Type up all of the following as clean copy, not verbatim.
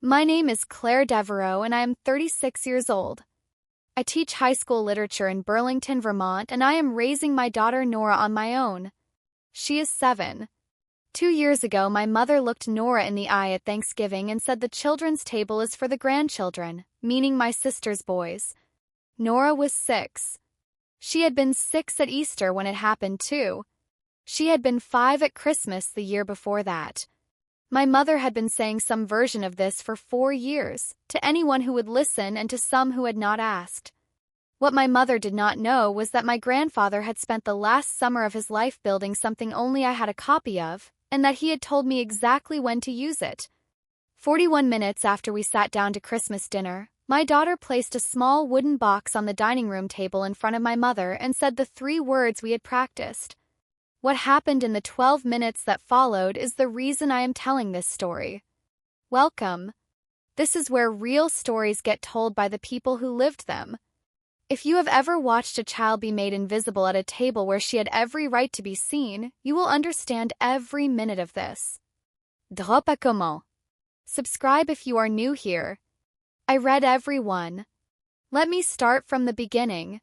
My name is Claire Devereaux and I am 36 years old. I teach high school literature in Burlington, Vermont, and I am raising my daughter Nora on my own. She is 7. 2 years ago, my mother looked Nora in the eye at Thanksgiving and said the children's table is for the grandchildren, meaning my sister's boys. Nora was 6. She had been 6 at Easter when it happened too. She had been 5 at Christmas the year before that. My mother had been saying some version of this for 4 years, to anyone who would listen and to some who had not asked. What my mother did not know was that my grandfather had spent the last summer of his life building something only I had a copy of, and that he had told me exactly when to use it. 41 minutes after we sat down to Christmas dinner, my daughter placed a small wooden box on the dining room table in front of my mother and said the 3 words we had practiced. What happened in the 12 minutes that followed is the reason I am telling this story. Welcome. This is where real stories get told by the people who lived them. If you have ever watched a child be made invisible at a table where she had every right to be seen, you will understand every minute of this. Drop a comment. Subscribe if you are new here. I read every one. Let me start from the beginning.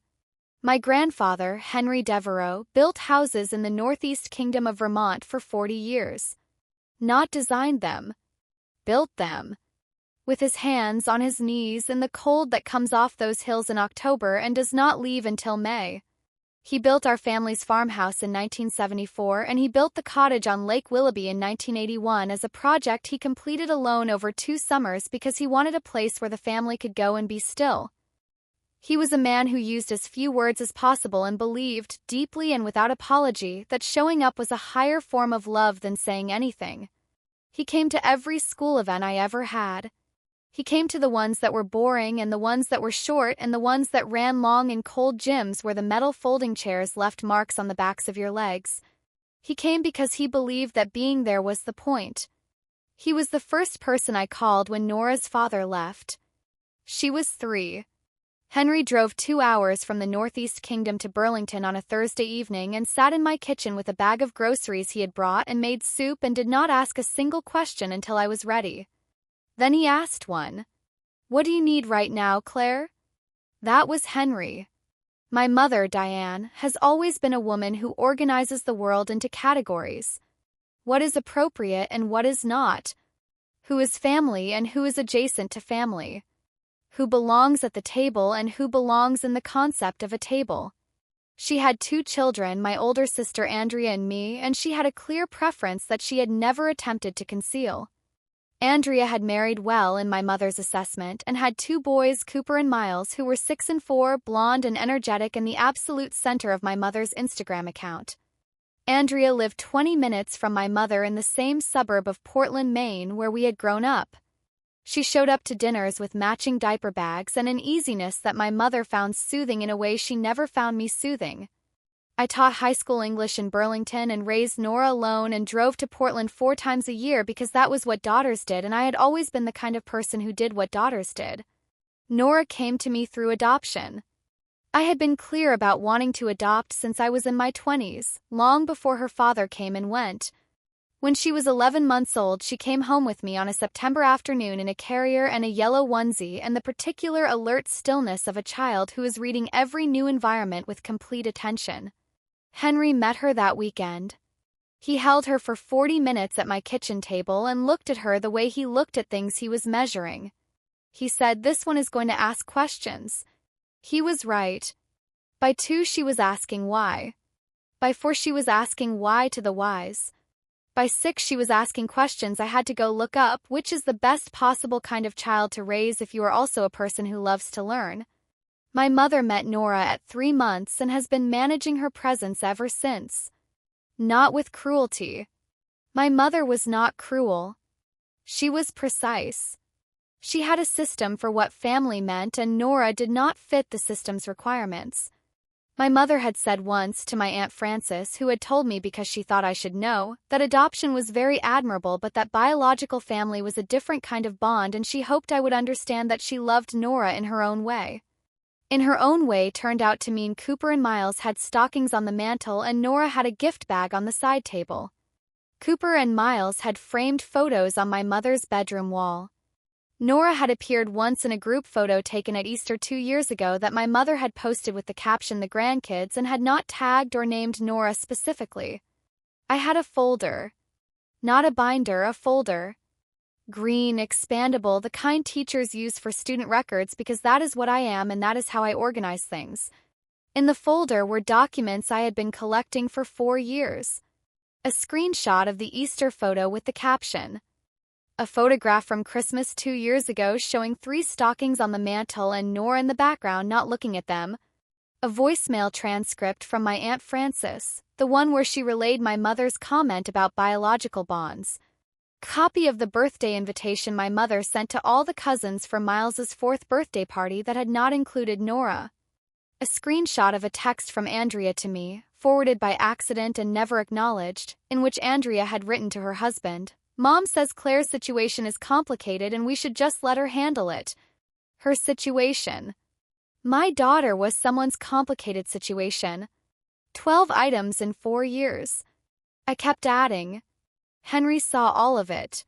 My grandfather, Henry Devereaux, built houses in the Northeast Kingdom of Vermont for 40 years. Not designed them. Built them. With his hands on his knees in the cold that comes off those hills in October and does not leave until May. He built our family's farmhouse in 1974, and he built the cottage on Lake Willoughby in 1981 as a project he completed alone over 2 summers because he wanted a place where the family could go and be still. He was a man who used as few words as possible and believed, deeply and without apology, that showing up was a higher form of love than saying anything. He came to every school event I ever had. He came to the ones that were boring and the ones that were short and the ones that ran long in cold gyms where the metal folding chairs left marks on the backs of your legs. He came because he believed that being there was the point. He was the first person I called when Nora's father left. She was 3. Henry drove 2 hours from the Northeast Kingdom to Burlington on a Thursday evening and sat in my kitchen with a bag of groceries he had brought and made soup and did not ask a single question until I was ready. Then he asked one. "What do you need right now, Claire?" That was Henry. My mother, Diane, has always been a woman who organizes the world into categories. What is appropriate and what is not? Who is family and who is adjacent to family? Who belongs at the table and who belongs in the concept of a table? She had 2 children, my older sister Andrea and me, and she had a clear preference that she had never attempted to conceal. Andrea had married well in my mother's assessment and had 2 boys, Cooper and Miles, who were 6 and 4, blonde and energetic and the absolute center of my mother's Instagram account. Andrea lived 20 minutes from my mother in the same suburb of Portland, Maine, where we had grown up. She showed up to dinners with matching diaper bags and an easiness that my mother found soothing in a way she never found me soothing. I taught high school English in Burlington and raised Nora alone and drove to Portland 4 times a year because that was what daughters did, and I had always been the kind of person who did what daughters did. Nora came to me through adoption. I had been clear about wanting to adopt since I was in my 20s, long before her father came and went. When she was 11 months old, she came home with me on a September afternoon in a carrier and a yellow onesie and the particular alert stillness of a child who is reading every new environment with complete attention. Henry met her that weekend. He held her for 40 minutes at my kitchen table and looked at her the way he looked at things he was measuring. He said, "This one is going to ask questions." He was right. By 2, she was asking why. By 4, she was asking why to the whys. By 6, she was asking questions I had to go look up, which is the best possible kind of child to raise if you are also a person who loves to learn. My mother met Nora at 3 months and has been managing her presence ever since. Not with cruelty. My mother was not cruel. She was precise. She had a system for what family meant, and Nora did not fit the system's requirements. My mother had said once to my Aunt Frances, who had told me because she thought I should know, that adoption was very admirable but that biological family was a different kind of bond, and she hoped I would understand that she loved Nora in her own way. In her own way turned out to mean Cooper and Miles had stockings on the mantel and Nora had a gift bag on the side table. Cooper and Miles had framed photos on my mother's bedroom wall. Nora had appeared once in a group photo taken at Easter 2 years ago that my mother had posted with the caption "the grandkids" and had not tagged or named Nora specifically. I had a folder. Not a binder, a folder. Green, expandable, the kind teachers use for student records because that is what I am and that is how I organize things. In the folder were documents I had been collecting for 4 years. A screenshot of the Easter photo with the caption. A photograph from Christmas 2 years ago showing 3 stockings on the mantel and Nora in the background not looking at them. A voicemail transcript from my Aunt Frances, the one where she relayed my mother's comment about biological bonds. Copy of the birthday invitation my mother sent to all the cousins for Miles's 4th birthday party that had not included Nora. A screenshot of a text from Andrea to me, forwarded by accident and never acknowledged, in which Andrea had written to her husband, "Mom says Claire's situation is complicated and we should just let her handle it." Her situation. My daughter was someone's complicated situation. 12 items in 4 years. I kept adding. Henry saw all of it.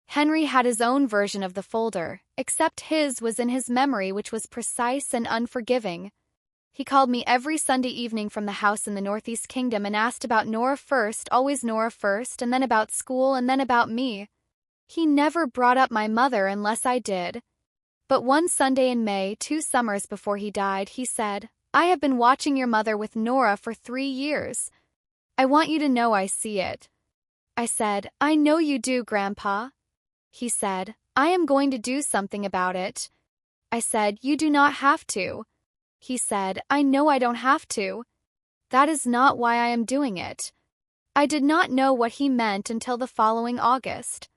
Henry had his own version of the folder, except his was in his memory, which was precise and unforgiving. He called me every Sunday evening from the house in the Northeast Kingdom and asked about Nora first, always Nora first, and then about school and then about me. He never brought up my mother unless I did. But one Sunday in May, 2 summers before he died, he said, "I have been watching your mother with Nora for 3 years. I want you to know I see it." I said, "I know you do, Grandpa." He said, "I am going to do something about it." I said, "You do not have to." He said, "I know I don't have to. That is not why I am doing it." I did not know what he meant until the following August.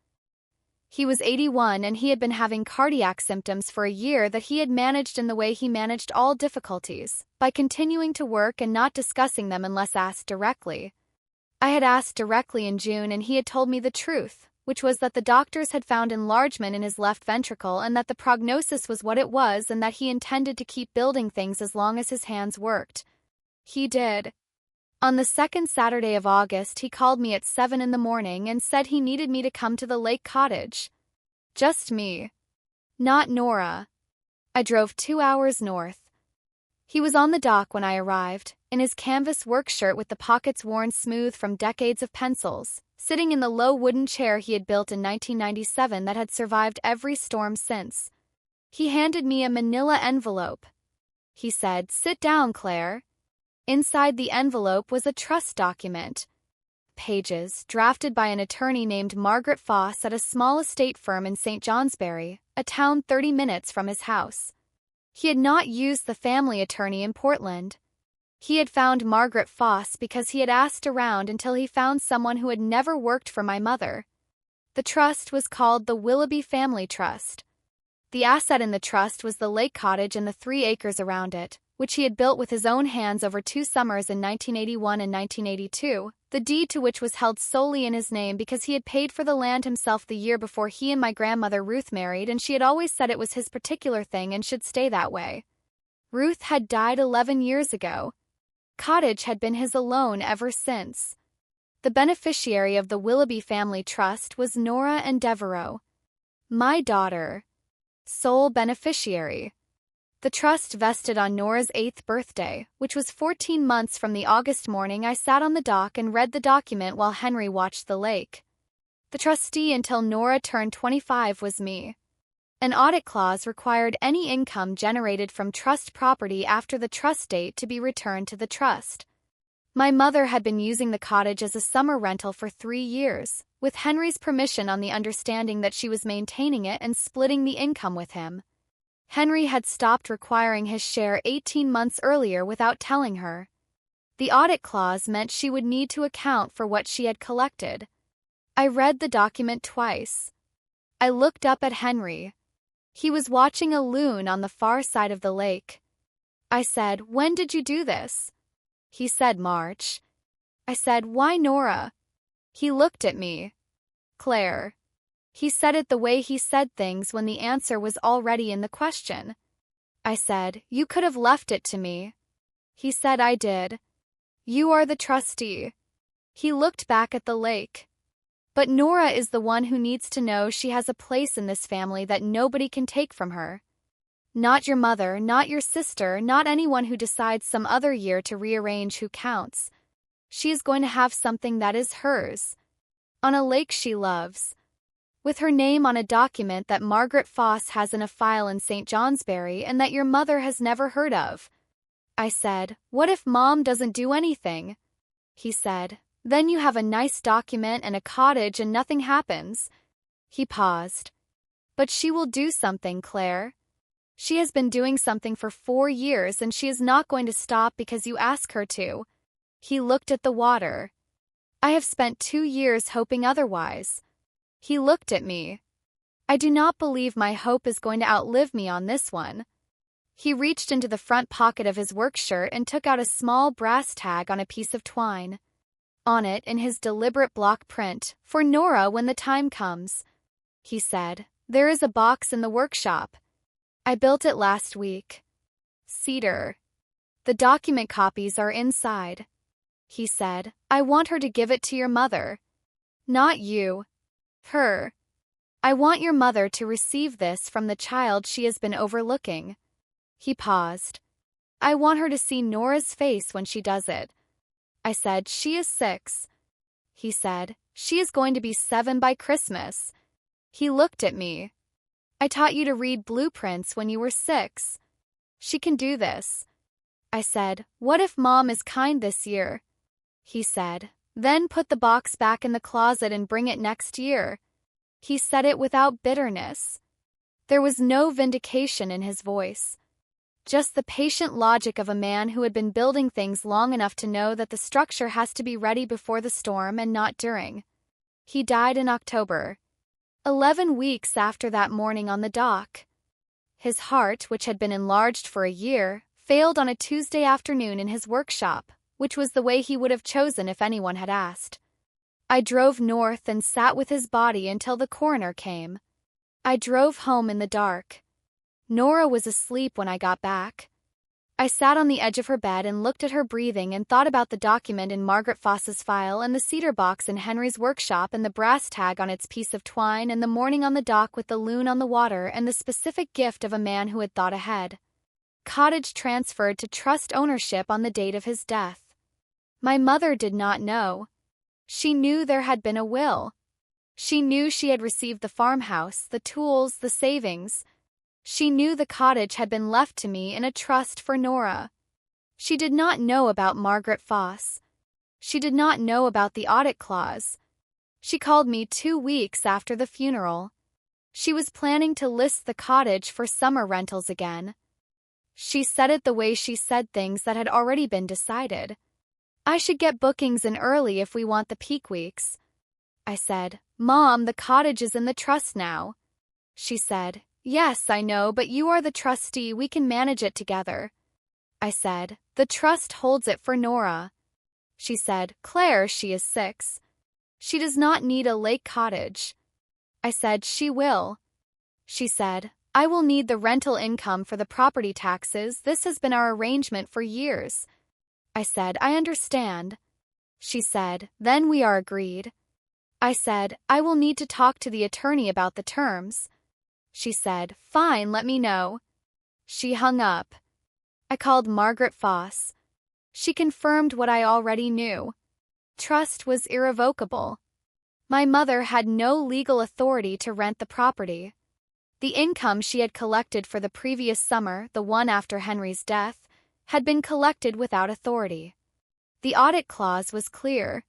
He was 81 and he had been having cardiac symptoms for a year that he had managed in the way he managed all difficulties, by continuing to work and not discussing them unless asked directly. I had asked directly in June and he had told me the truth, which was that the doctors had found enlargement in his left ventricle and that the prognosis was what it was and that he intended to keep building things as long as his hands worked. He did. On the 2nd Saturday of August, he called me at 7 in the morning and said he needed me to come to the lake cottage. Just me. Not Nora. I drove 2 hours north. He was on the dock when I arrived, in his canvas work shirt with the pockets worn smooth from decades of pencils, sitting in the low wooden chair he had built in 1997 that had survived every storm since. He handed me a manila envelope. He said, "Sit down, Claire." Inside the envelope was a trust document. Pages, drafted by an attorney named Margaret Foss at a small estate firm in St. Johnsbury, a town 30 minutes from his house. He had not used the family attorney in Portland. He had found Margaret Foss because he had asked around until he found someone who had never worked for my mother. The trust was called the Willoughby Family Trust. The asset in the trust was the lake cottage and the 3 acres around it, which he had built with his own hands over 2 summers in 1981 and 1982, the deed to which was held solely in his name because he had paid for the land himself the year before he and my grandmother Ruth married, and she had always said it was his particular thing and should stay that way. Ruth had died 11 years ago. Cottage had been his alone ever since. The beneficiary of the Willoughby Family Trust was Nora and Devereaux. My daughter. Sole beneficiary. The trust vested on Nora's 8th birthday, which was 14 months from the August morning I sat on the dock and read the document while Henry watched the lake. The trustee until Nora turned 25 was me. An audit clause required any income generated from trust property after the trust date to be returned to the trust. My mother had been using the cottage as a summer rental for 3 years, with Henry's permission on the understanding that she was maintaining it and splitting the income with him. Henry had stopped requiring his share 18 months earlier without telling her. The audit clause meant she would need to account for what she had collected. I read the document twice. I looked up at Henry. He was watching a loon on the far side of the lake. I said, "When did you do this?" He said, "March." I said, "Why Nora?" He looked at me. "Claire." He said it the way he said things when the answer was already in the question. I said, "You could have left it to me." He said, "I did." "You are the trustee." He looked back at the lake. But Nora is the one who needs to know she has a place in this family that nobody can take from her. Not your mother, not your sister, not anyone who decides some other year to rearrange who counts. She is going to have something that is hers. On a lake she loves. With her name on a document that Margaret Foss has in a file in St. Johnsbury and that your mother has never heard of. I said, "What if Mom doesn't do anything?" He said, "Then you have a nice document and a cottage and nothing happens." He paused. "But she will do something, Claire. She has been doing something for 4 years and she is not going to stop because you ask her to." He looked at the water. "I have spent 2 years hoping otherwise." He looked at me. "I do not believe my hope is going to outlive me on this one." He reached into the front pocket of his work shirt and took out a small brass tag on a piece of twine. On it, in his deliberate block print, "For Nora when the time comes," he said, "There is a box in the workshop. I built it last week. Cedar. The document copies are inside." He said, "I want her to give it to your mother. Not you. Her. I want your mother to receive this from the child she has been overlooking." He paused. "I want her to see Nora's face when she does it." I said, "She is 6. He said, "She is going to be 7 by Christmas." He looked at me. "I taught you to read blueprints when you were 6. She can do this." I said, "What if Mom is kind this year?" He said, "Then put the box back in the closet and bring it next year." He said it without bitterness. There was no vindication in his voice. Just the patient logic of a man who had been building things long enough to know that the structure has to be ready before the storm and not during. He died in October. 11 weeks after that morning on the dock. His heart, which had been enlarged for a year, failed on a Tuesday afternoon in his workshop, which was the way he would have chosen if anyone had asked. I drove north and sat with his body until the coroner came. I drove home in the dark. Nora was asleep when I got back. I sat on the edge of her bed and looked at her breathing and thought about the document in Margaret Foss's file and the cedar box in Henry's workshop and the brass tag on its piece of twine and the morning on the dock with the loon on the water and the specific gift of a man who had thought ahead. Cottage transferred to trust ownership on the date of his death. My mother did not know. She knew there had been a will. She knew she had received the farmhouse, the tools, the savings. She knew the cottage had been left to me in a trust for Nora. She did not know about Margaret Foss. She did not know about the audit clause. She called me 2 weeks after the funeral. She was planning to list the cottage for summer rentals again. She said it the way she said things that had already been decided. "I should get bookings in early if we want the peak weeks." I said, "Mom, the cottage is in the trust now." She said, "Yes, I know, but you are the trustee, we can manage it together." I said, "The trust holds it for Nora." She said, "Claire, she is 6. She does not need a lake cottage." I said, "She will." She said, "I will need the rental income for the property taxes. This has been our arrangement for years." I said, "I understand." She said, "Then we are agreed." I said, "I will need to talk to the attorney about the terms." She said, "Fine, let me know." She hung up. I called Margaret Foss. She confirmed what I already knew. Trust was irrevocable. My mother had no legal authority to rent the property. The income she had collected for the previous summer, the one after Henry's death, had been collected without authority. The audit clause was clear.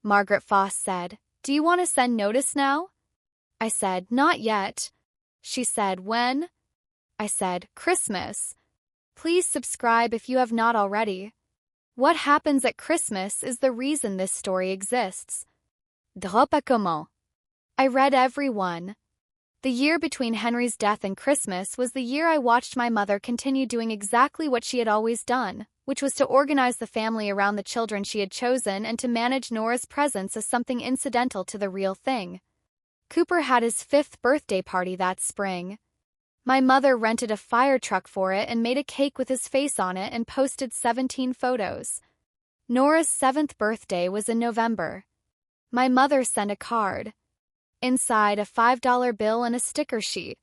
Margaret Foss said, "Do you want to send notice now?" I said, "Not yet." She said, "When?" I said, "Christmas. Please subscribe if you have not already. What happens at Christmas is the reason this story exists." Drop a comment. I read every one. The year between Henry's death and Christmas was the year I watched my mother continue doing exactly what she had always done, which was to organize the family around the children she had chosen and to manage Nora's presence as something incidental to the real thing. Cooper had his 5th birthday party that spring. My mother rented a fire truck for it and made a cake with his face on it and posted 17 photos. Nora's 7th birthday was in November. My mother sent a card. Inside, a $5 bill and a sticker sheet.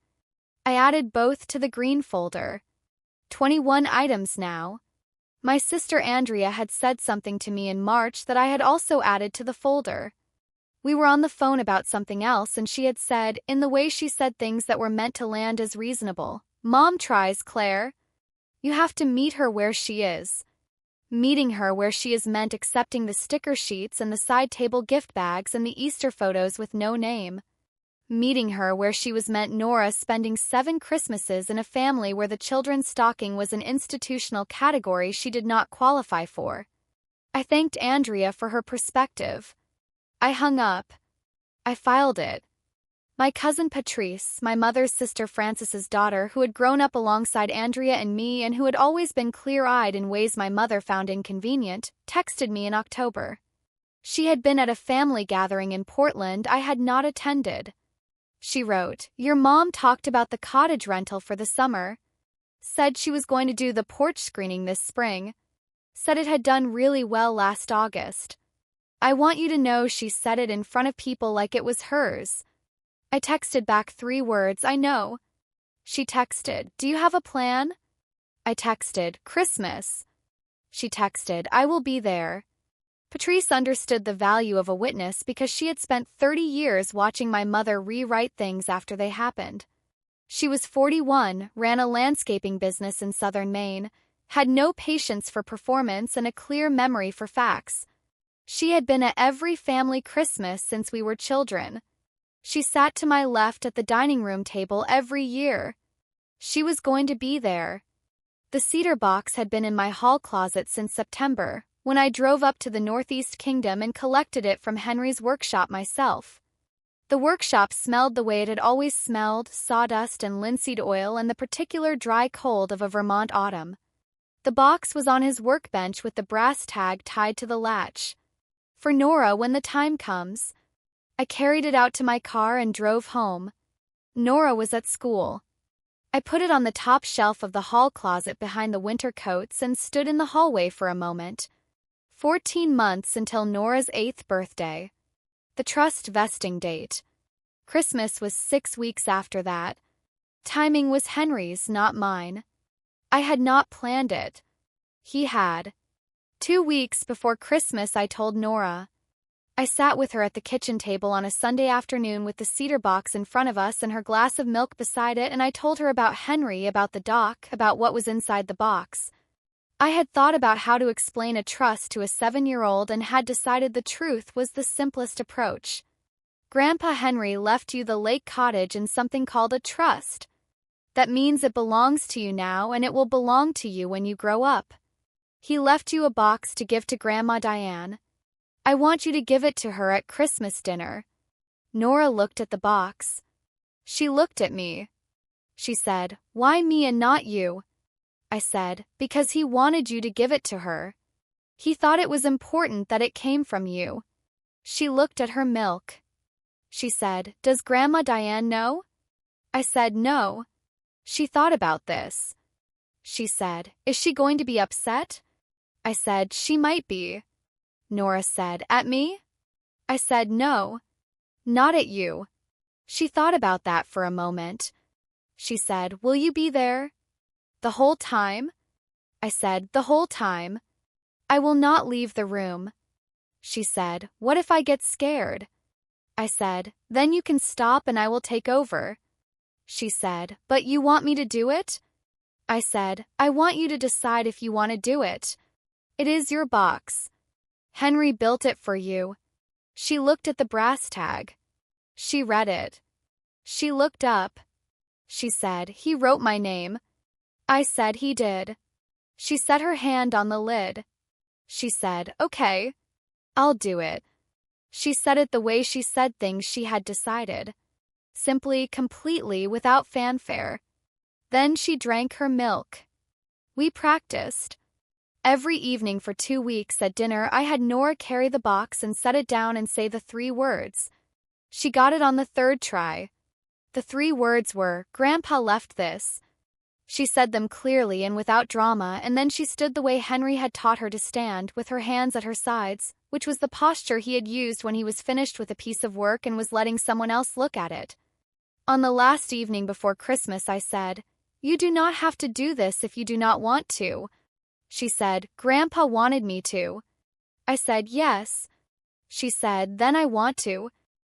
I added both to the green folder. 21 items now. My sister Andrea had said something to me in March that I had also added to the folder. We were on the phone about something else and she had said, in the way she said things that were meant to land as reasonable, "Mom tries, Claire. You have to meet her where she is." Meeting her where she is meant accepting the sticker sheets and the side table gift bags and the Easter photos with no name. Meeting her where she was meant Nora spending 7 Christmases in a family where the children's stocking was an institutional category she did not qualify for. I thanked Andrea for her perspective. I hung up. I filed it. My cousin Patrice, my mother's sister Frances's daughter, who had grown up alongside Andrea and me and who had always been clear-eyed in ways my mother found inconvenient, texted me in October. She had been at a family gathering in Portland I had not attended. She wrote, "Your mom talked about the cottage rental for the summer. Said she was going to do the porch screening this spring. Said it had done really well last August. I want you to know she said it in front of people like it was hers." I texted back 3 words, "I know." She texted, "Do you have a plan?" I texted, "Christmas." She texted, "I will be there." Patrice understood the value of a witness because she had spent 30 years watching my mother rewrite things after they happened. She was 41, ran a landscaping business in southern Maine, had no patience for performance and a clear memory for facts. She had been at every family Christmas since we were children. She sat to my left at the dining room table every year. She was going to be there. The cedar box had been in my hall closet since September, when I drove up to the Northeast Kingdom and collected it from Henry's workshop myself. The workshop smelled the way it had always smelled, sawdust and linseed oil and the particular dry cold of a Vermont autumn. The box was on his workbench with the brass tag tied to the latch. For Nora when the time comes. I carried it out to my car and drove home. Nora was at school. I put it on the top shelf of the hall closet behind the winter coats and stood in the hallway for a moment. 14 months until Nora's 8th birthday. The trust vesting date. Christmas was 6 weeks after that. Timing was Henry's, not mine. I had not planned it. He had. 2 weeks before Christmas, I told Nora. I sat with her at the kitchen table on a Sunday afternoon with the cedar box in front of us and her glass of milk beside it, and I told her about Henry, about the dock, about what was inside the box. I had thought about how to explain a trust to a 7-year-old and had decided the truth was the simplest approach. Grandpa Henry left you the lake cottage in something called a trust. That means it belongs to you now and it will belong to you when you grow up. He left you a box to give to Grandma Diane. I want you to give it to her at Christmas dinner. Nora looked at the box. She looked at me. She said, "Why me and not you?" I said, "Because he wanted you to give it to her. He thought it was important that it came from you." She looked at her milk. She said, "Does Grandma Diane know?" I said, "No." She thought about this. She said, "Is she going to be upset?" I said, "She might be." Nora said, "At me?" I said, "No. Not at you." She thought about that for a moment. She said, "Will you be there?" "The whole time?" I said, "The whole time. I will not leave the room." She said, "What if I get scared?" I said, "Then you can stop and I will take over." She said, "But you want me to do it?" I said, "I want you to decide if you want to do it. It is your box. Henry built it for you." She looked at the brass tag. She read it. She looked up. She said, "He wrote my name." I said he did. She set her hand on the lid. She said, "Okay. I'll do it." She said it the way she said things she had decided. Simply, completely, without fanfare. Then she drank her milk. We practiced. Every evening for 2 weeks at dinner I had Nora carry the box and set it down and say the 3 words. She got it on the 3rd try. The 3 words were, "Grandpa left this." She said them clearly and without drama, and then she stood the way Henry had taught her to stand, with her hands at her sides, which was the posture he had used when he was finished with a piece of work and was letting someone else look at it. On the last evening before Christmas, I said, "You do not have to do this if you do not want to." She said, "Grandpa wanted me to." I said, "Yes." She said, "Then I want to."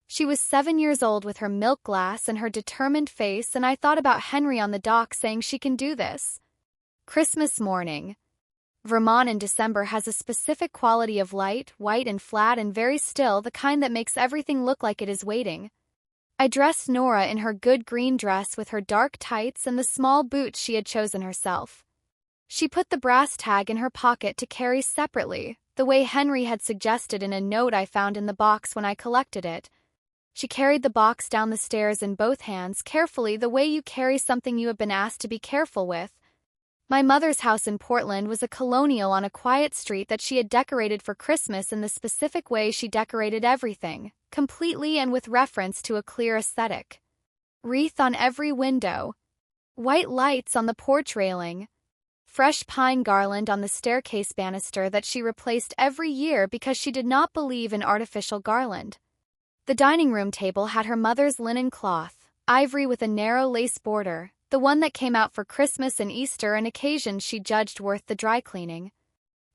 She was 7 years old with her milk glass and her determined face, and I thought about Henry on the dock saying she can do this. Christmas morning. Vermont in December has a specific quality of light, white and flat and very still, the kind that makes everything look like it is waiting. I dressed Nora in her good green dress with her dark tights and the small boots she had chosen herself. She put the brass tag in her pocket to carry separately, the way Henry had suggested in a note I found in the box when I collected it. She carried the box down the stairs in both hands, carefully, the way you carry something you have been asked to be careful with. My mother's house in Portland was a colonial on a quiet street that she had decorated for Christmas in the specific way she decorated everything, completely and with reference to a clear aesthetic. Wreath on every window. White lights on the porch railing. Fresh pine garland on the staircase banister that she replaced every year because she did not believe in artificial garland. The dining room table had her mother's linen cloth, ivory with a narrow lace border, the one that came out for Christmas and Easter and occasions she judged worth the dry cleaning.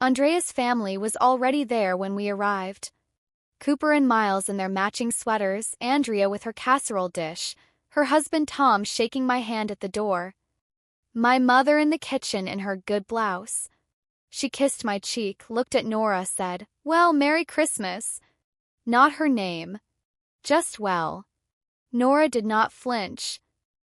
Andrea's family was already there when we arrived. Cooper and Miles in their matching sweaters, Andrea with her casserole dish, her husband Tom shaking my hand at the door. My mother in the kitchen in her good blouse. She kissed my cheek, looked at Nora, said, "Well, Merry Christmas." Not her name. Just well. Nora did not flinch.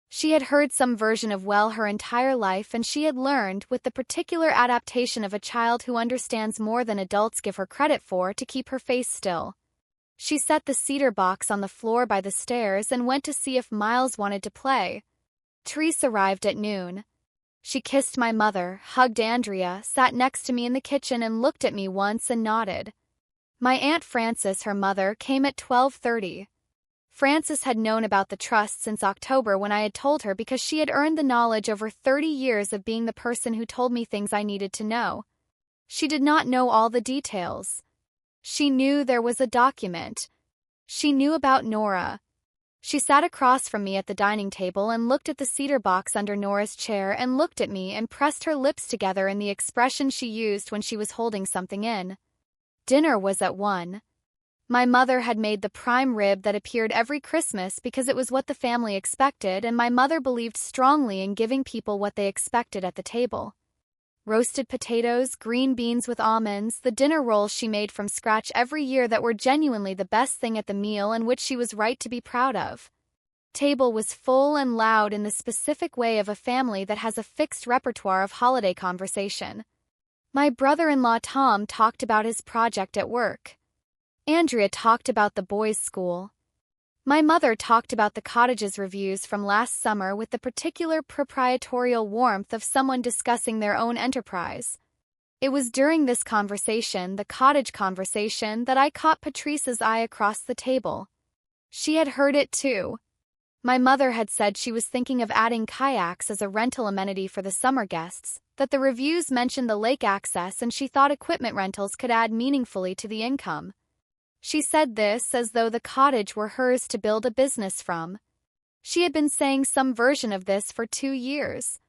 She had heard some version of well her entire life, and she had learned, with the particular adaptation of a child who understands more than adults give her credit for, to keep her face still. She set the cedar box on the floor by the stairs and went to see if Miles wanted to play. Therese arrived at noon. She kissed my mother, hugged Andrea, sat next to me in the kitchen and looked at me once and nodded. My Aunt Frances, her mother, came at 12:30. Frances had known about the trust since October when I had told her, because she had earned the knowledge over 30 years of being the person who told me things I needed to know. She did not know all the details. She knew there was a document. She knew about Nora. She sat across from me at the dining table and looked at the cedar box under Nora's chair and looked at me and pressed her lips together in the expression she used when she was holding something in. Dinner was at 1. My mother had made the prime rib that appeared every Christmas because it was what the family expected, and my mother believed strongly in giving people what they expected at the table. Roasted potatoes, green beans with almonds, the dinner rolls she made from scratch every year that were genuinely the best thing at the meal and which she was right to be proud of. Table was full and loud in the specific way of a family that has a fixed repertoire of holiday conversation. My brother-in-law Tom talked about his project at work. Andrea talked about the boys' school. My mother talked about the cottage's reviews from last summer with the particular proprietorial warmth of someone discussing their own enterprise. It was during this conversation, the cottage conversation, that I caught Patrice's eye across the table. She had heard it too. My mother had said she was thinking of adding kayaks as a rental amenity for the summer guests, that the reviews mentioned the lake access, and she thought equipment rentals could add meaningfully to the income. She said this as though the cottage were hers to build a business from. She had been saying some version of this for 2 years.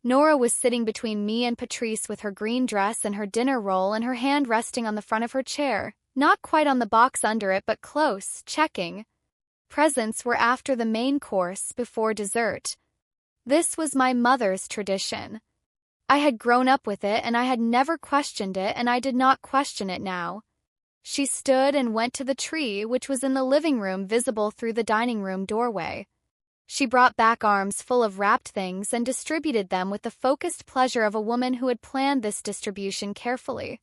Nora was sitting between me and Patrice with her green dress and her dinner roll and her hand resting on the front of her chair, not quite on the box under it but close, checking. Presents were after the main course, before dessert. This was my mother's tradition. I had grown up with it and I had never questioned it, and I did not question it now. She stood and went to the tree, which was in the living room, visible through the dining room doorway. She brought back arms full of wrapped things and distributed them with the focused pleasure of a woman who had planned this distribution carefully.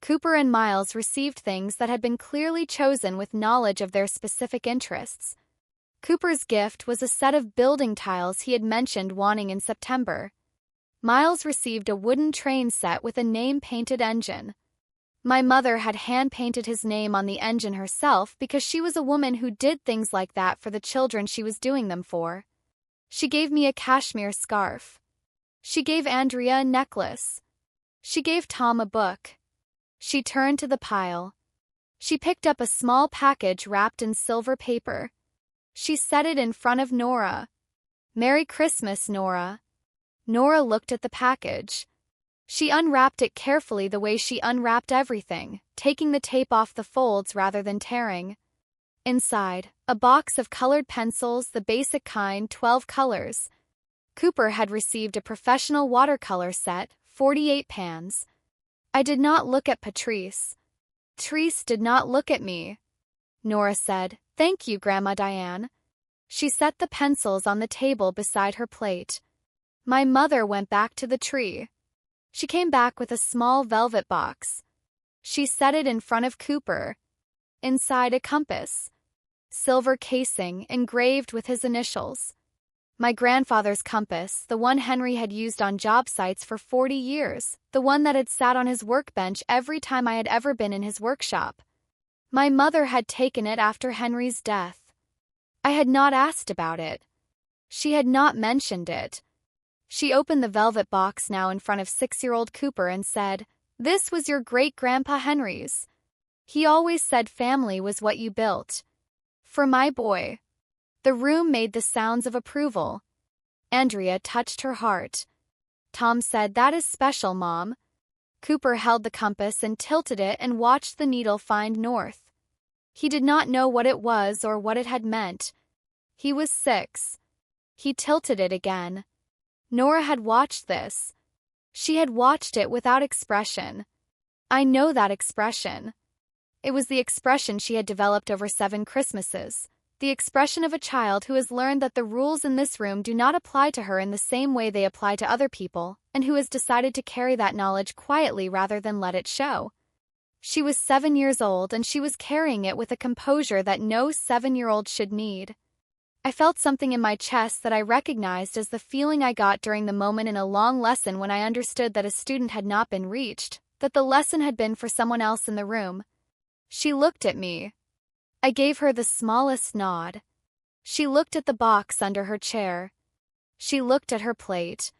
Cooper and Miles received things that had been clearly chosen with knowledge of their specific interests. Cooper's gift was a set of building tiles he had mentioned wanting in September. Miles received a wooden train set with a name-painted engine. My mother had hand-painted his name on the engine herself because she was a woman who did things like that for the children she was doing them for. She gave me a cashmere scarf. She gave Andrea a necklace. She gave Tom a book. She turned to the pile. She picked up a small package wrapped in silver paper. She set it in front of Nora. "Merry Christmas, Nora." Nora looked at the package. She unwrapped it carefully the way she unwrapped everything, taking the tape off the folds rather than tearing. Inside, a box of colored pencils, the basic kind, 12 colors. Cooper had received a professional watercolor set, 48 pans. I did not look at Patrice. Patrice did not look at me. Nora said, "Thank you, Grandma Diane." She set the pencils on the table beside her plate. My mother went back to the tree. She came back with a small velvet box. She set it in front of Cooper. Inside, a compass. Silver casing, engraved with his initials. My grandfather's compass, the one Henry had used on job sites for 40 years, the one that had sat on his workbench every time I had ever been in his workshop. My mother had taken it after Henry's death. I had not asked about it. She had not mentioned it. She opened the velvet box now in front of 6-year-old Cooper and said, "This was your great-grandpa Henry's. He always said family was what you built. For my boy." The room made the sounds of approval. Andrea touched her heart. Tom said, "That is special, Mom." Cooper held the compass and tilted it and watched the needle find north. He did not know what it was or what it had meant. He was 6. He tilted it again. Nora had watched this. She had watched it without expression. I know that expression. It was the expression she had developed over 7 Christmases. The expression of a child who has learned that the rules in this room do not apply to her in the same way they apply to other people, and who has decided to carry that knowledge quietly rather than let it show. She was 7 years old, and she was carrying it with a composure that no 7-year-old should need. I felt something in my chest that I recognized as the feeling I got during the moment in a long lesson when I understood that a student had not been reached, that the lesson had been for someone else in the room. She looked at me. I gave her the smallest nod. She looked at the box under her chair. She looked at her plate.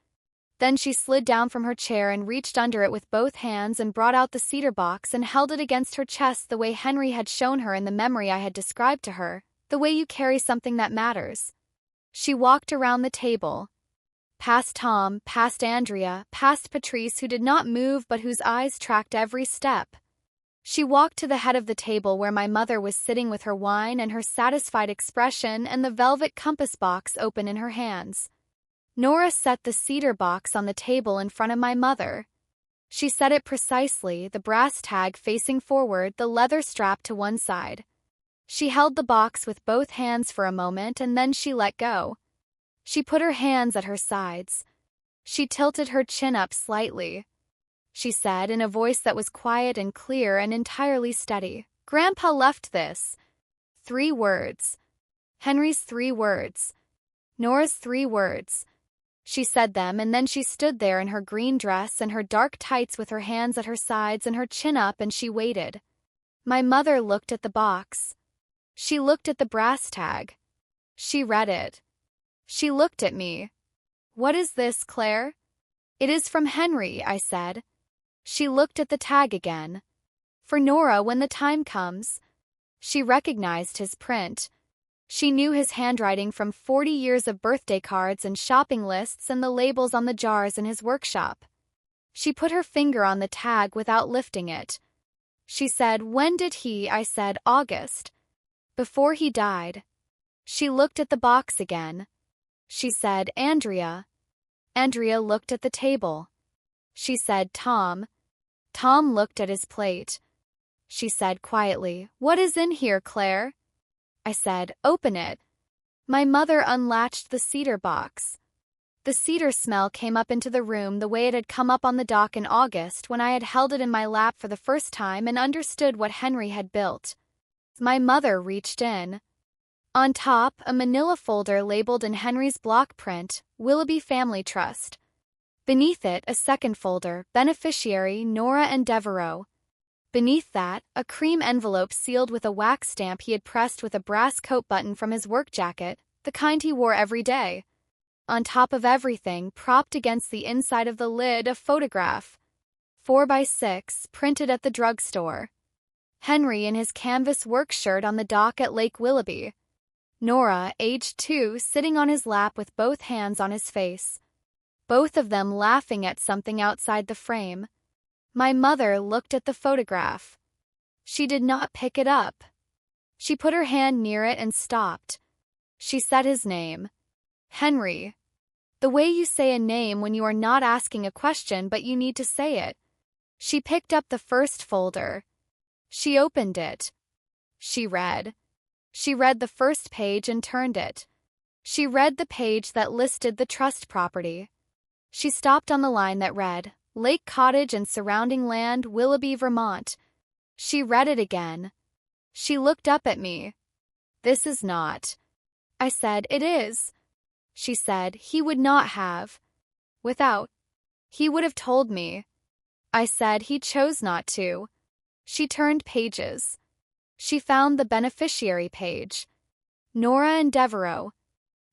Then she slid down from her chair and reached under it with both hands and brought out the cedar box and held it against her chest the way Henry had shown her in the memory I had described to her, the way you carry something that matters. She walked around the table. Past Tom, past Andrea, past Patrice, who did not move but whose eyes tracked every step. She walked to the head of the table where my mother was sitting with her wine and her satisfied expression and the velvet compass box open in her hands. Nora set the cedar box on the table in front of my mother. She set it precisely, the brass tag facing forward, the leather strap to one side. She held the box with both hands for a moment and then she let go. She put her hands at her sides. She tilted her chin up slightly. She said in a voice that was quiet and clear and entirely steady, "Grandpa left this. 3 words. Henry's 3 words. Nora's 3 words." She said them, and then she stood there in her green dress and her dark tights with her hands at her sides and her chin up, and she waited. My mother looked at the box. She looked at the brass tag. She read it. She looked at me. "What is this, Claire?" "It is from Henry," I said. She looked at the tag again. "For Nora when the time comes." She recognized his print. She knew his handwriting from 40 years of birthday cards and shopping lists and the labels on the jars in his workshop. She put her finger on the tag without lifting it. She said, "When did he?" I said, "August. Before he died." She looked at the box again. She said, "Andrea." Andrea looked at the table. She said, "Tom." Tom looked at his plate. She said quietly, "What is in here, Claire?" I said, "Open it." My mother unlatched the cedar box. The cedar smell came up into the room the way it had come up on the dock in August when I had held it in my lap for the first time and understood what Henry had built. My mother reached in. On top, a manila folder labeled in Henry's block print, "Willoughby Family Trust." Beneath it, a second folder, "Beneficiary Nora and Devereaux." Beneath that, a cream envelope sealed with a wax stamp he had pressed with a brass coat button from his work jacket, the kind he wore every day. On top of everything, propped against the inside of the lid, a photograph. 4x6, printed at the drugstore. Henry in his canvas work shirt on the dock at Lake Willoughby. Nora, aged 2, sitting on his lap with both hands on his face. Both of them laughing at something outside the frame. My mother looked at the photograph. She did not pick it up. She put her hand near it and stopped. She said his name. Henry. The way you say a name when you are not asking a question but you need to say it. She picked up the first folder. She opened it. She read. She read the first page and turned it. She read the page that listed the trust property. She stopped on the line that read, Lake Cottage and surrounding land, Willoughby, Vermont. She read it again. She looked up at me. This is not. I said, it is. She said, he would not have. Without. He would have told me. I said, he chose not to. She turned pages. She found the beneficiary page. Nora and Devereaux.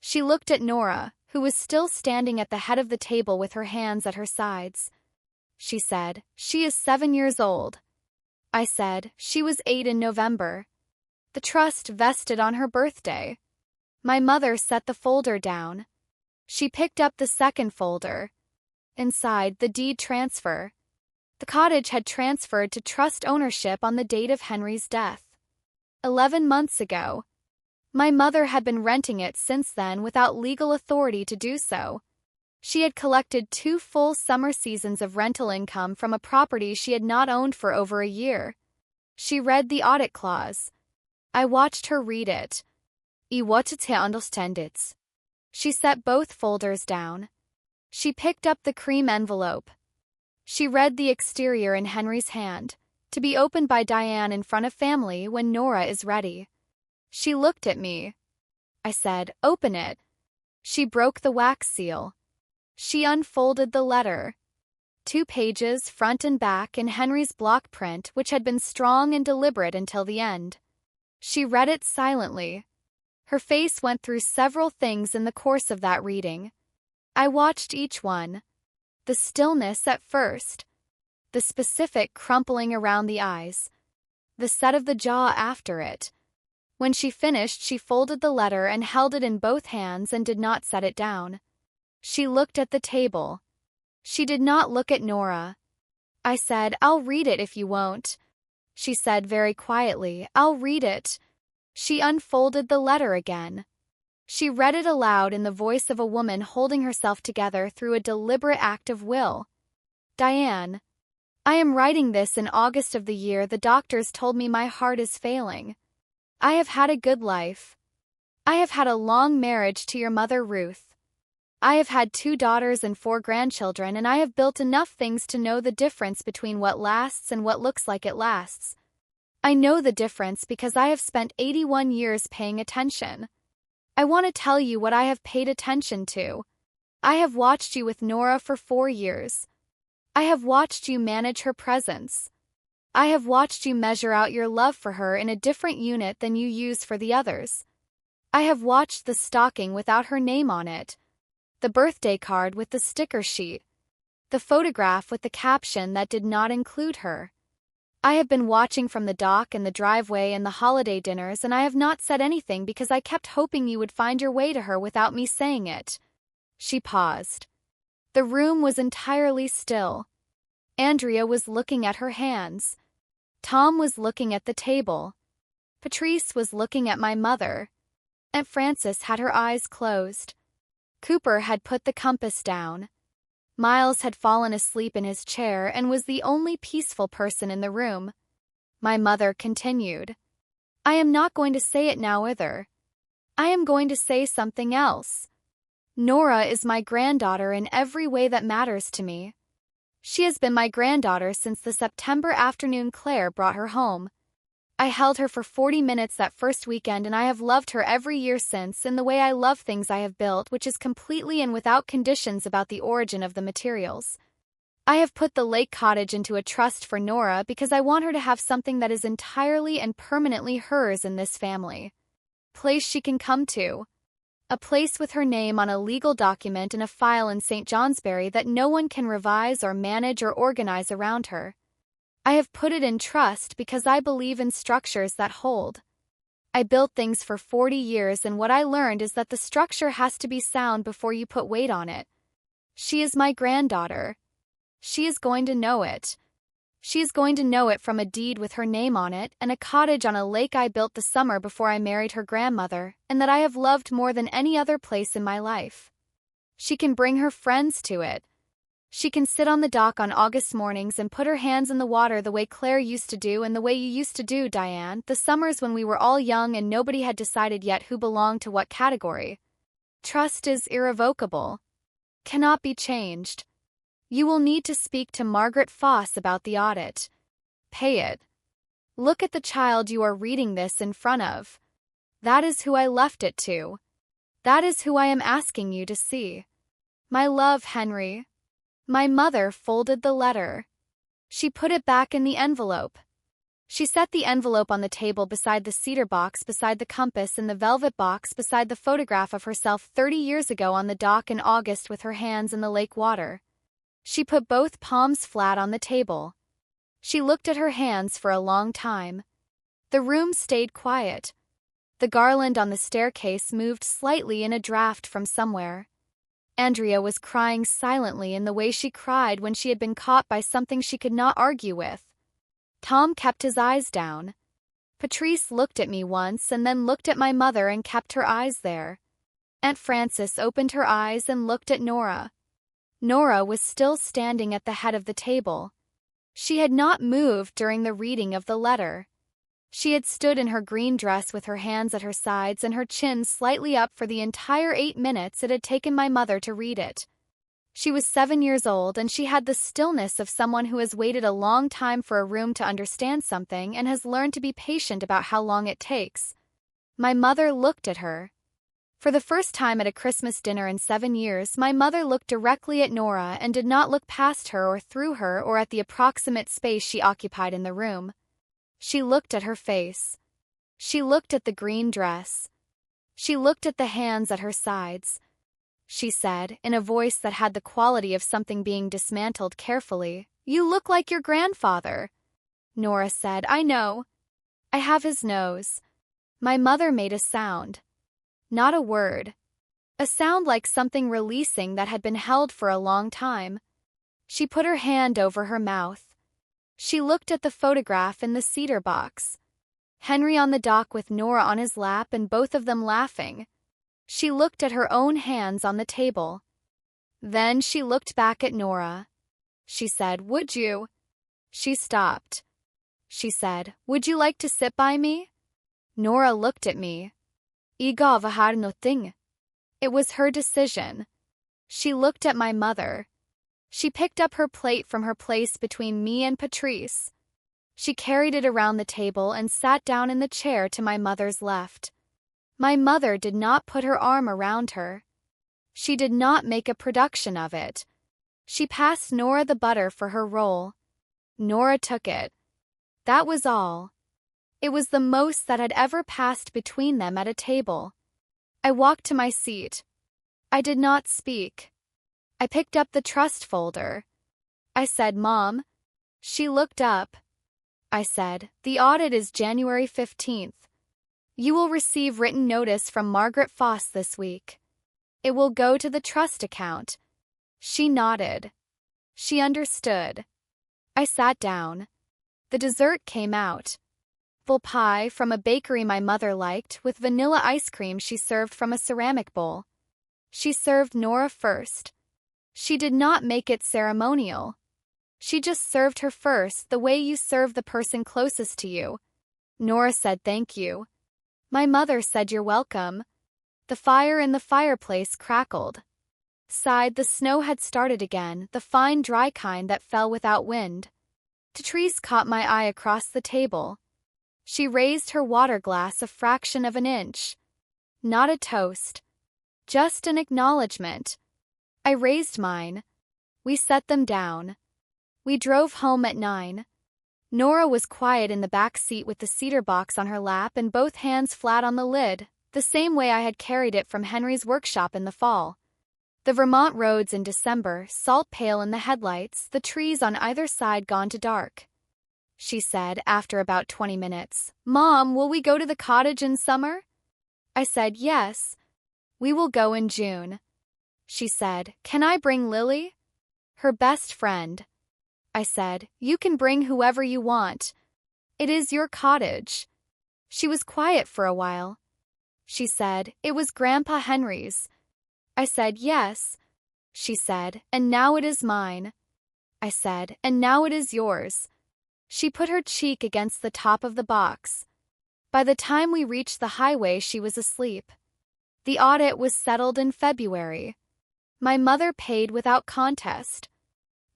She looked at Nora, who was still standing at the head of the table with her hands at her sides. She said, she is 7 years old. I said, she was 8 in November. The trust vested on her birthday. My mother set the folder down. She picked up the second folder. Inside, the deed transfer. The cottage had transferred to trust ownership on the date of Henry's death. 11 months ago. My mother had been renting it since then without legal authority to do so. She had collected 2 full summer seasons of rental income from a property she had not owned for over a year. She read the audit clause. I watched her read it. I wanted to understand it. She set both folders down. She picked up the cream envelope. She read the exterior in Henry's hand, to be opened by Diane in front of family when Nora is ready. She looked at me. I said, open it. She broke the wax seal. She unfolded the letter. 2 pages, front and back, in Henry's block print, which had been strong and deliberate until the end. She read it silently. Her face went through several things in the course of that reading. I watched each one. The stillness at first. The specific crumpling around the eyes. The set of the jaw after it. When she finished, she folded the letter and held it in both hands and did not set it down. She looked at the table. She did not look at Nora. I said, I'll read it if you won't. She said very quietly, I'll read it. She unfolded the letter again. She read it aloud in the voice of a woman holding herself together through a deliberate act of will. Diane, I am writing this in August of the year the doctors told me my heart is failing. I have had a good life. I have had a long marriage to your mother Ruth. I have had 2 daughters and 4 grandchildren, and I have built enough things to know the difference between what lasts and what looks like it lasts. I know the difference because I have spent 81 years paying attention. I want to tell you what I have paid attention to. I have watched you with Nora for 4 years. I have watched you manage her presence. I have watched you measure out your love for her in a different unit than you use for the others. I have watched the stocking without her name on it, the birthday card with the sticker sheet, the photograph with the caption that did not include her. I have been watching from the dock and the driveway and the holiday dinners, and I have not said anything because I kept hoping you would find your way to her without me saying it. She paused. The room was entirely still. Andrea was looking at her hands. Tom was looking at the table. Patrice was looking at my mother. Aunt Frances had her eyes closed. Cooper had put the compass down. Miles had fallen asleep in his chair and was the only peaceful person in the room. My mother continued. I am not going to say it now either. I am going to say something else. Nora is my granddaughter in every way that matters to me. She has been my granddaughter since the September afternoon Claire brought her home. I held her for 40 minutes that first weekend, and I have loved her every year since in the way I love things I have built, which is completely and without conditions about the origin of the materials. I have put the lake cottage into a trust for Nora because I want her to have something that is entirely and permanently hers in this family. Place she can come to. A place with her name on a legal document in a file in St. Johnsbury that no one can revise or manage or organize around her. I have put it in trust because I believe in structures that hold. I built things for 40 years, and what I learned is that the structure has to be sound before you put weight on it. She is my granddaughter. She is going to know it. She is going to know it from a deed with her name on it and a cottage on a lake I built the summer before I married her grandmother, and that I have loved more than any other place in my life. She can bring her friends to it. She can sit on the dock on August mornings and put her hands in the water the way Claire used to do and the way you used to do, Diane, the summers when we were all young and nobody had decided yet who belonged to what category. Trust is irrevocable. Cannot be changed. You will need to speak to Margaret Foss about the audit. Pay it. Look at the child you are reading this in front of. That is who I left it to. That is who I am asking you to see. My love, Henry. My mother folded the letter. She put it back in the envelope. She set the envelope on the table beside the cedar box, beside the compass, and the velvet box beside the photograph of herself 30 years ago on the dock in August with her hands in the lake water. She put both palms flat on the table. She looked at her hands for a long time. The room stayed quiet. The garland on the staircase moved slightly in a draft from somewhere. Andrea was crying silently in the way she cried when she had been caught by something she could not argue with. Tom kept his eyes down. Patrice looked at me once and then looked at my mother and kept her eyes there. Aunt Frances opened her eyes and looked at Nora. Nora was still standing at the head of the table. She had not moved during the reading of the letter. She had stood in her green dress with her hands at her sides and her chin slightly up for the entire 8 minutes it had taken my mother to read it. She was 7 years old, and she had the stillness of someone who has waited a long time for a room to understand something and has learned to be patient about how long it takes. My mother looked at her. For the first time at a Christmas dinner in 7 years, my mother looked directly at Nora and did not look past her or through her or at the approximate space she occupied in the room. She looked at her face. She looked at the green dress. She looked at the hands at her sides. She said, in a voice that had the quality of something being dismantled carefully, "You look like your grandfather." Nora said, "I know. I have his nose." My mother made a sound. Not a word. A sound like something releasing that had been held for a long time. She put her hand over her mouth. She looked at the photograph in the cedar box. Henry on the dock with Nora on his lap and both of them laughing. She looked at her own hands on the table. Then she looked back at Nora. She said, "Would you?" She stopped. She said, "Would you like to sit by me?" Nora looked at me. "Iga har nothing." It was her decision. She looked at my mother. She picked up her plate from her place between me and Patrice. She carried it around the table and sat down in the chair to my mother's left. My mother did not put her arm around her. She did not make a production of it. She passed Nora the butter for her roll. Nora took it. That was all. It was the most that had ever passed between them at a table. I walked to my seat. I did not speak. I picked up the trust folder. I said, "Mom." She looked up. I said, "The audit is January 15th. You will receive written notice from Margaret Foss this week. It will go to the trust account." She nodded. She understood. I sat down. The dessert came out. Apple pie from a bakery my mother liked, with vanilla ice cream she served from a ceramic bowl. She served Nora first. She did not make it ceremonial. She just served her first, the way you serve the person closest to you. Nora said thank you. My mother said you're welcome. The fire in the fireplace crackled. Sighed, the snow had started again, the fine dry kind that fell without wind. Patrice caught my eye across the table. She raised her water glass a fraction of an inch. Not a toast. Just an acknowledgement. I raised mine. We set them down. We drove home at 9. Nora was quiet in the back seat with the cedar box on her lap and both hands flat on the lid. the same way I had carried it from Henry's workshop in the fall. The Vermont roads in December, salt pale in the headlights, the trees on either side gone to dark. She said, after about 20 minutes, "Mom, will we go to the cottage in summer?" I said, "Yes. We will go in June." She said, "Can I bring Lily?" "Her best friend." I said, "You can bring whoever you want. It is your cottage." She was quiet for a while. She said, "It was Grandpa Henry's." I said, "Yes." She said, "And now it is mine." I said, "And now it is yours." She put her cheek against the top of the box. By the time we reached the highway, she was asleep. The audit was settled in February. My mother paid without contest.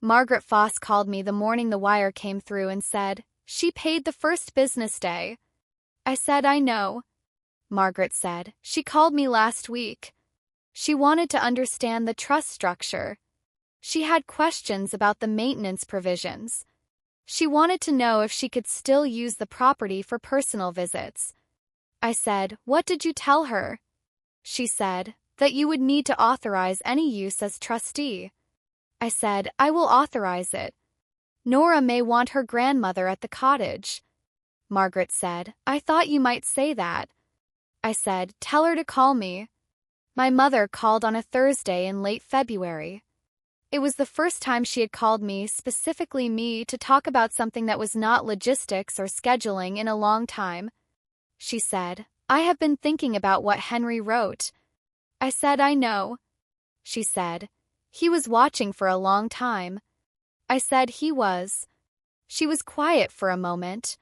Margaret Foss called me the morning the wire came through and said, "She paid the first business day." I said, "I know." Margaret said, "She called me last week. She wanted to understand the trust structure. She had questions about the maintenance provisions. She wanted to know if she could still use the property for personal visits." I said, "What did you tell her?" She said, "That you would need to authorize any use as trustee." I said, "I will authorize it. Nora may want her grandmother at the cottage." Margaret said, "I thought you might say that." I said, "Tell her to call me." My mother called on a Thursday in late February. It was the first time she had called me, specifically me, to talk about something that was not logistics or scheduling in a long time. She said, "I have been thinking about what Henry wrote." I said, "I know." She said, "He was watching for a long time." I said, "He was." She was quiet for a moment.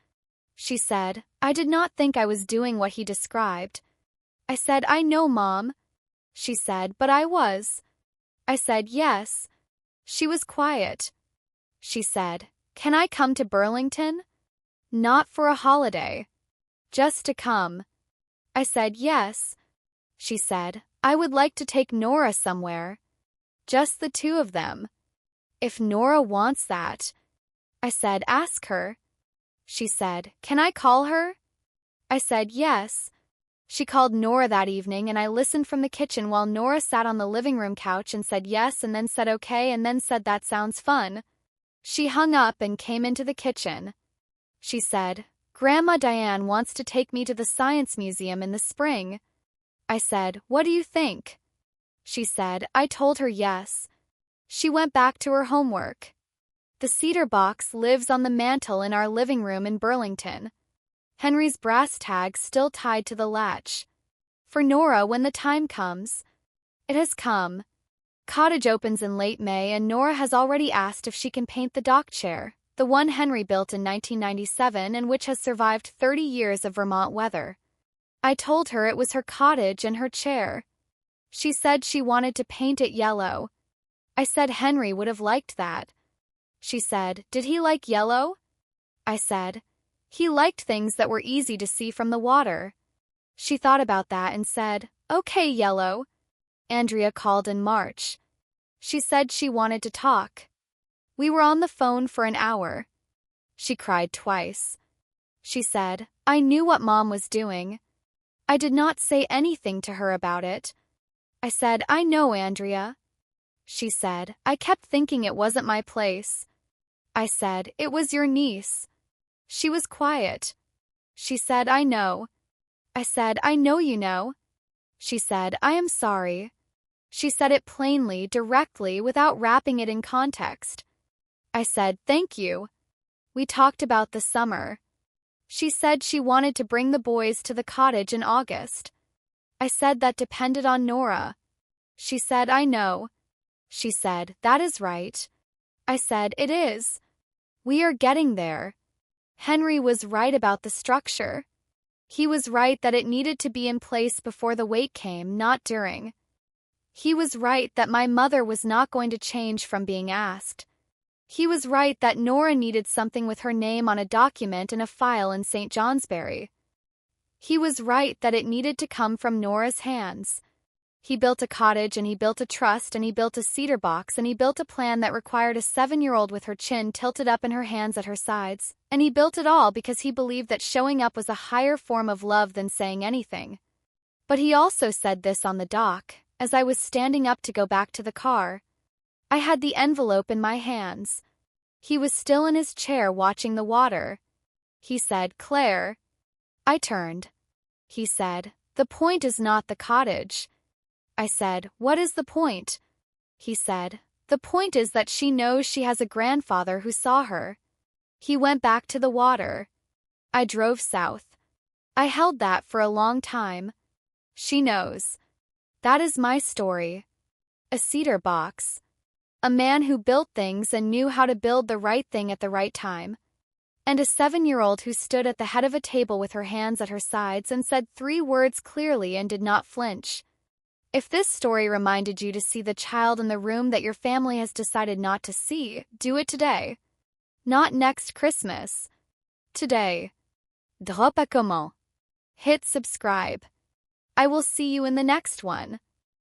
She said, "I did not think I was doing what he described." I said, "I know, Mom." She said, "But I was." I said, "Yes." She was quiet. She said, "Can I come to Burlington?" "Not for a holiday. Just to come." I said, "Yes." She said, "I would like to take Nora somewhere. Just the two of them. If Nora wants that." I said, "Ask her." She said, "Can I call her?" I said, "Yes." She called Nora that evening, and I listened from the kitchen while Nora sat on the living room couch and said yes, and then said okay, and then said, "That sounds fun." She hung up and came into the kitchen. She said, "Grandma Diane wants to take me to the Science Museum in the spring." I said, "What do you think?" She said, "I told her yes." She went back to her homework. The cedar box lives on the mantel in our living room in Burlington. Henry's brass tag still tied to the latch. For Nora, when the time comes. It has come. Cottage opens in late May, and Nora has already asked if she can paint the dock chair, the one Henry built in 1997 and which has survived 30 years of Vermont weather. I told her it was her cottage and her chair. She said she wanted to paint it yellow. I said Henry would have liked that. She said, "Did he like yellow?" I said, "He liked things that were easy to see from the water." She thought about that and said, "Okay, yellow." Andrea called in March. She said she wanted to talk. We were on the phone for an hour. She cried twice. She said, "I knew what Mom was doing. I did not say anything to her about it." I said, "I know, Andrea." She said, "I kept thinking it wasn't my place." I said, "It was your niece." She was quiet. She said, "I know." I said, "I know you know." She said, "I am sorry." She said it plainly, directly, without wrapping it in context. I said, "Thank you." We talked about the summer. She said she wanted to bring the boys to the cottage in August. I said that depended on Nora. She said, "I know." She said, "That is right." I said, "It is. We are getting there." Henry was right about the structure. He was right that it needed to be in place before the wait came, not during. He was right that my mother was not going to change from being asked. He was right that Nora needed something with her name on a document in a file in St. Johnsbury. He was right that it needed to come from Nora's hands. He built a cottage, and he built a trust, and he built a cedar box, and he built a plan that required a 7-year-old with her chin tilted up and her hands at her sides, and he built it all because he believed that showing up was a higher form of love than saying anything. But he also said this on the dock, as I was standing up to go back to the car. I had the envelope in my hands. He was still in his chair watching the water. He said, "Claire." I turned. He said, "The point is not the cottage." I said, "What is the point?" He said, "The point is that she knows she has a grandfather who saw her." He went back to the water. I drove south. I held that for a long time. She knows. That is my story. A cedar box. A man who built things and knew how to build the right thing at the right time. And a 7-year-old who stood at the head of a table with her hands at her sides and said 3 words clearly and did not flinch. If this story reminded you to see the child in the room that your family has decided not to see, do it today. Not next Christmas. Today. Drop a comment. Hit subscribe. I will see you in the next one.